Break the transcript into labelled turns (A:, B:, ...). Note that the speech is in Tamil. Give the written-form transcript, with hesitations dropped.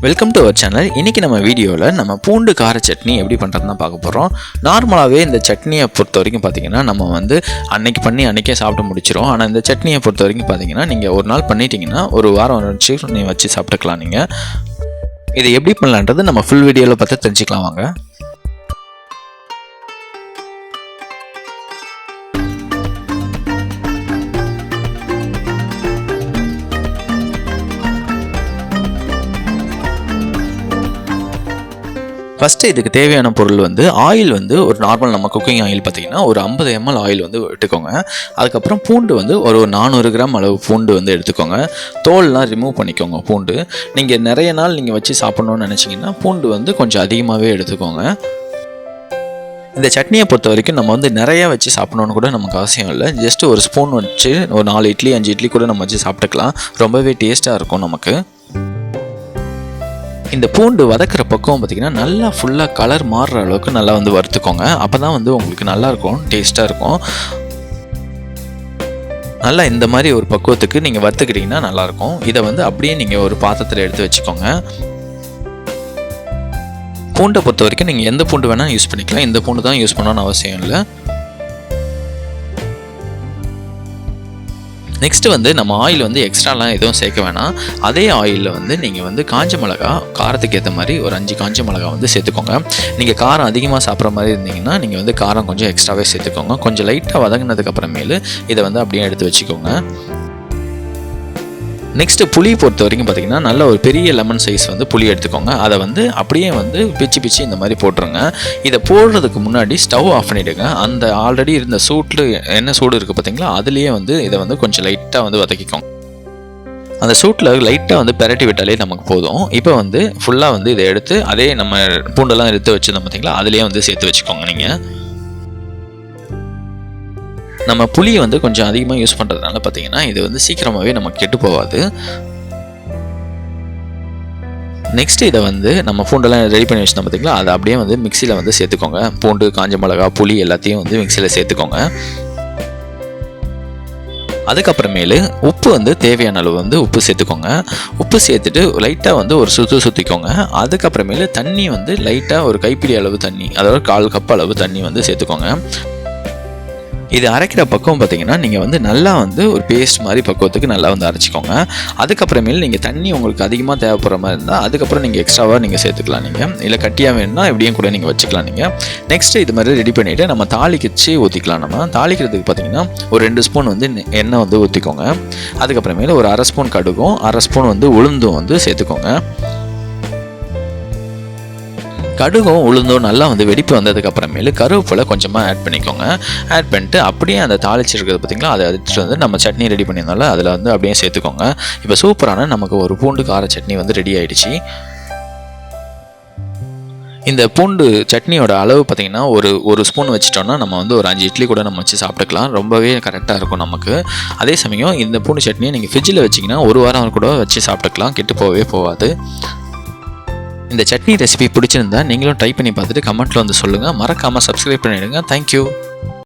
A: Welcome to our channel. இன்றைக்கி நம்ம வீடியோவில் நம்ம பூண்டு கார சட்னி எப்படி பண்ணுறதுன்னு தான் பார்க்க போகிறோம். நார்மலாகவே இந்த சட்னியை பொறுத்த வரைக்கும் பார்த்திங்கன்னா நம்ம வந்து அன்னைக்கு பண்ணி அன்றைக்கே சாப்பிட்டு முடிச்சிடும். ஆனால் இந்த சட்னியை பொறுத்த வரைக்கும் பார்த்திங்கன்னா நீங்கள் ஒரு நாள் பண்ணிட்டீங்கன்னா ஒரு வாரம் வச்சு சாப்பிட்டுக்கலாம். நீங்கள் இதை எப்படி பண்ணலான்றது நம்ம ஃபுல் வீடியோவில் பார்த்து தெரிஞ்சுக்கலாம் வாங்க. ஃபஸ்ட்டு இதுக்கு தேவையான பொருள் வந்து ஆயில் வந்து ஒரு நார்மல் நம்ம குக்கிங் ஆயில் பார்த்திங்கன்னா ஒரு 50 ml ஆயில் வந்து எடுத்துக்கோங்க. அதுக்கப்புறம் பூண்டு வந்து ஒரு 400 கிராம் அளவு பூண்டு வந்து எடுத்துக்கோங்க. தோல்லாம் ரிமூவ் பண்ணிக்கோங்க. பூண்டு நீங்கள் நிறைய நாள் நீங்கள் வச்சு சாப்பிட்ணுன்னு நினச்சிங்கன்னா பூண்டு வந்து கொஞ்சம் அதிகமாகவே எடுத்துக்கோங்க. இந்த சட்னியை பொறுத்த வரைக்கும் நம்ம வந்து நிறையா வச்சு சாப்பிட்ணுன்னு கூட நமக்கு அவசியம் இல்லை. ஜஸ்ட் ஒரு ஸ்பூன் வச்சு ஒரு 4 இட்லி 5 இட்லி கூட நம்ம வச்சு சாப்பிட்டுக்கலாம். ரொம்பவே டேஸ்ட்டாக இருக்கும் நமக்கு. இந்த பூண்டு வதக்கிற பக்கம் பார்த்திங்கன்னா நல்லா ஃபுல்லாக கலர் மாறுற அளவுக்கு நல்லா வந்து வறுத்துக்கோங்க. அப்போ தான் வந்து உங்களுக்கு நல்லாயிருக்கும், டேஸ்ட்டாக இருக்கும். நல்லா இந்த மாதிரி ஒரு பக்குவத்துக்கு நீங்கள் வறுத்துக்கிட்டிங்கன்னா நல்லாயிருக்கும். இதை வந்து அப்படியே நீங்கள் ஒரு பாத்திரத்தில் எடுத்து வச்சுக்கோங்க. பூண்டை பொறுத்த வரைக்கும் நீங்கள் எந்த பூண்டு வேணால் யூஸ் பண்ணிக்கலாம். இந்த பூண்டு தான் யூஸ் பண்ணணும்னு அவசியம் இல்லை. நெக்ஸ்ட்டு வந்து நம்ம ஆயில் வந்து எக்ஸ்ட்ராலாம் எதுவும் சேர்க்க வேணாம். அதே ஆயிலில் வந்து நீங்கள் வந்து காஞ்ச மிளகா காரத்துக்கு ஏற்ற மாதிரி ஒரு 5 காஞ்ச மிளகா வந்து சேர்த்துக்கோங்க. நீங்கள் காரம் அதிகமாக சாப்பிட்ற மாதிரி இருந்தீங்கன்னா நீங்கள் வந்து காரம் கொஞ்சம் எக்ஸ்ட்ராவே சேர்த்துக்கோங்க. கொஞ்சம் லைட்டாக வதங்கினதுக்கப்புறமேலு இதை வந்து அப்படியே எடுத்து வச்சுக்கோங்க. நெக்ஸ்ட்டு புளி பொறுத்த வரைக்கும் பார்த்திங்கன்னா நல்ல ஒரு பெரிய லெமன் சைஸ் வந்து புளி எடுத்துக்கோங்க. அதை வந்து அப்படியே வந்து பிச்சு இந்த மாதிரி போட்டுருங்க. இதை போடுறதுக்கு முன்னாடி ஸ்டவ் ஆஃப் பண்ணிவிடுங்க. அந்த ஆல்ரெடி இருந்த சூட்டில் என்ன சூடு இருக்குது பார்த்திங்களா, அதுலேயே வந்து இதை வந்து கொஞ்சம் லைட்டாக வந்து வதக்கிக்கோங்க. அந்த சூட்டில் லைட்டாக வந்து பெரட்டி விட்டாலே நமக்கு போதும். இப்போ வந்து ஃபுல்லாக வந்து இதை எடுத்து அதே நம்ம பூண்டெல்லாம் எடுத்து வச்சுருந்தோம் பார்த்திங்களா, அதுலேயே வந்து சேர்த்து வச்சுக்கோங்க. நீங்கள் நம்ம புளியை வந்து கொஞ்சம் அதிகமாக யூஸ் பண்ணுறதுனால பார்த்திங்கன்னா இது வந்து சீக்கிரமாகவே நமக்கு கெட்டு போகாது. நெக்ஸ்ட்டு இதை வந்து நம்ம பூண்டெல்லாம் ரெடி பண்ணி வச்சுருந்தோம் பார்த்திங்களா, அதை அப்படியே வந்து மிக்சியில் வந்து சேர்த்துக்கோங்க. பூண்டு காஞ்ச மிளகா புளி எல்லாத்தையும் வந்து மிக்சியில் சேர்த்துக்கோங்க. அதுக்கப்புறமேலு உப்பு வந்து தேவையான அளவு வந்து உப்பு சேர்த்துக்கோங்க. உப்பு சேர்த்துட்டு லைட்டாக வந்து ஒரு சுற்றிக்கோங்க. அதுக்கப்புறமேலு தண்ணி வந்து லைட்டாக ஒரு கைப்பிடி அளவு தண்ணி, அதாவது 1/4 கப் அளவு தண்ணி வந்து சேர்த்துக்கோங்க. இது அரைக்கிற பக்கம் பார்த்திங்கன்னா நீங்கள் வந்து நல்லா வந்து ஒரு பேஸ்ட் மாதிரி பக்குவத்துக்கு நல்லா வந்து அரைச்சிக்கோங்க. அதுக்கப்புறமேல் நீங்கள் தண்ணி உங்களுக்கு அதிகமாக தேவைப்படுற மாதிரி இருந்தால் அதுக்கப்புறம் நீங்கள் எக்ஸ்ட்ராவாக நீங்கள் சேர்த்துக்கலாம். நீங்கள் இல்லை கட்டியாக வேணும்னா எப்படியும் கூட நீங்கள் வச்சுக்கலாம். நீங்கள் நெக்ஸ்ட்டு இது மாதிரி ரெடி பண்ணிவிட்டு நம்ம தாளிக்கச்சு ஊற்றிக்கலாம். நம்ம தாளிக்கிறதுக்கு பார்த்திங்கன்னா ஒரு 2 ஸ்பூன் வந்து எண்ணெய் வந்து ஊற்றிக்கோங்க. அதுக்கப்புறமேல ஒரு 1/2 ஸ்பூன் கடுகும் 1/2 ஸ்பூன் வந்து உளுந்தும் வந்து சேர்த்துக்கோங்க. கடுகும் உளுந்தும் நல்லா வந்து வெடிப்பு வந்ததுக்கப்புறமேலு கருவேப்பிலை கொஞ்சமாக ஆட் பண்ணிக்கோங்க. ஆட் பண்ணிட்டு அப்படியே அந்த தாளிச்சிருக்கிறது பார்த்திங்களா, அதை எடுத்துகிட்டு வந்து நம்ம சட்னி ரெடி பண்ணியிருந்தாலும் அதில் வந்து அப்படியே சேர்த்துக்கோங்க. இப்போ சூப்பரான நமக்கு ஒரு பூண்டு கார சட்னி வந்து ரெடி ஆகிடுச்சு. இந்த பூண்டு சட்னியோட அளவு பார்த்திங்கன்னா ஒரு ஸ்பூன் வச்சிட்டோம்னா நம்ம வந்து ஒரு 5 இட்லி கூட நம்ம வச்சு சாப்பிட்டுக்கலாம். ரொம்பவே கரெக்டாக இருக்கும் நமக்கு. அதே சமயம் இந்த பூண்டு சட்னியை நீங்கள் ஃப்ரிட்ஜில் வச்சிங்கன்னா ஒரு வாரம் கூட வச்சு சாப்பிட்டுக்கலாம், கெட்டு போகவே போகாது. இந்த சட்னி ரெசிபி பிடிச்சிருந்தா நீங்களும் ட்ரை பண்ணி பார்த்துட்டு கமெண்ட்டில் வந்து சொல்லுங்கள். மறக்காமல் சப்ஸ்கிரைப் பண்ணிவிடுங்க. தேங்க்யூ.